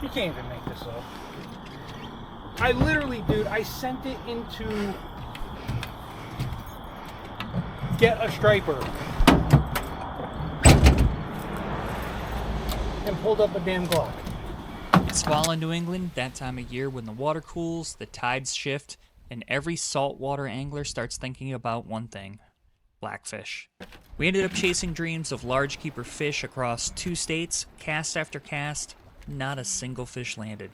You can't even make this up. I literally, dude, I sent it into get a striper and pulled up a damn Glock. It's fall in New England, that time of year when the water cools, the tides shift, and every saltwater angler starts thinking about one thing: blackfish. We ended up chasing dreams of large keeper fish across 2 states, cast after cast. Not a single fish landed.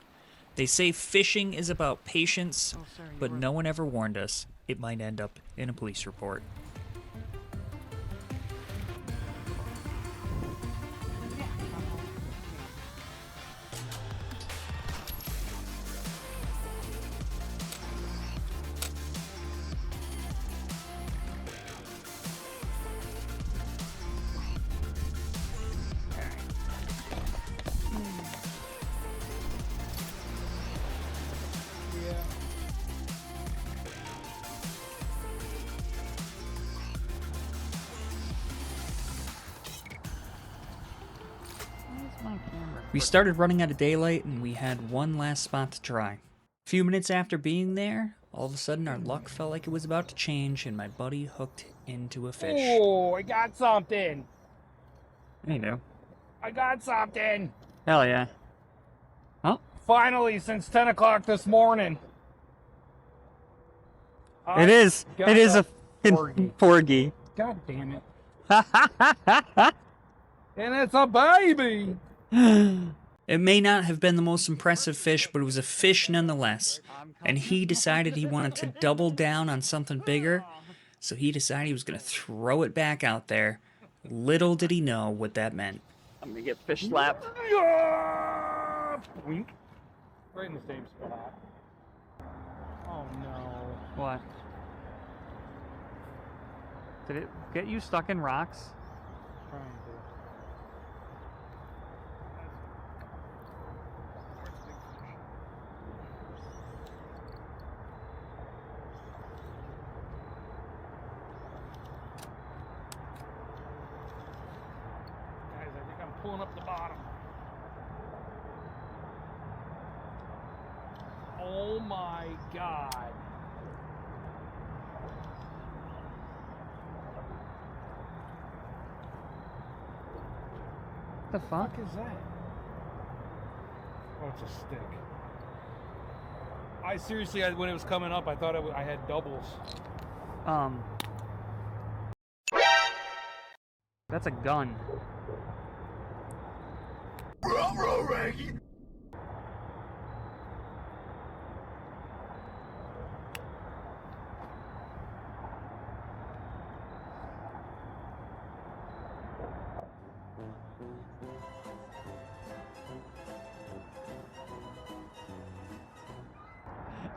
They say fishing is about patience, but no one ever warned us it might end up in a police report. We started running out of daylight and we had one last spot to try. A few minutes after being there, all of a sudden our luck felt like it was about to change and my buddy hooked into a fish. Oh, I got something. You know. I got something. Hell yeah. Oh. Finally, since 10 o'clock this morning. It is a porgy. God damn it. And it's a baby. It may not have been the most impressive fish, but it was a fish nonetheless. And he decided he wanted to double down on something bigger, so he decided he was going to throw it back out there. Little did he know what that meant. I'm going to get fish slapped. Wink. Right in the same spot. Oh no. What? Did it get you stuck in rocks? Trying to. Guys, I think I'm pulling up the bottom. Oh my God. The fuck? What is that? Oh, it's a stick. I seriously, when it was coming up, I thought I had doubles. That's a gun.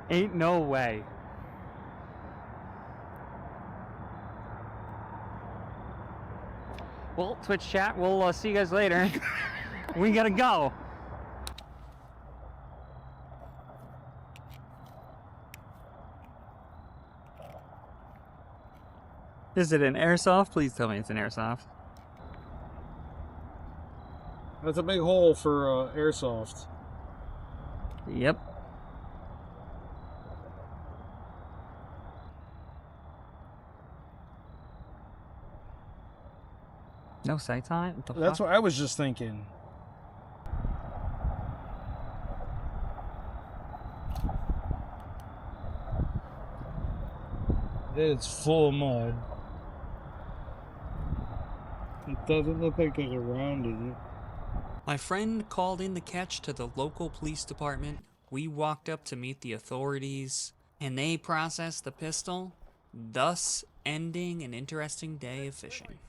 Ain't no way. Well, Twitch chat, we'll see you guys later. We gotta go. Is it an airsoft? Please tell me it's an airsoft. That's a big hole for airsoft. Yep. No sights on it? What the That's fuck? what I was just thinking. It's full of mud. It doesn't look like there's a round in it. My friend called in the catch to the local police department. We walked up to meet the authorities, and they processed the pistol, thus ending an interesting day of fishing.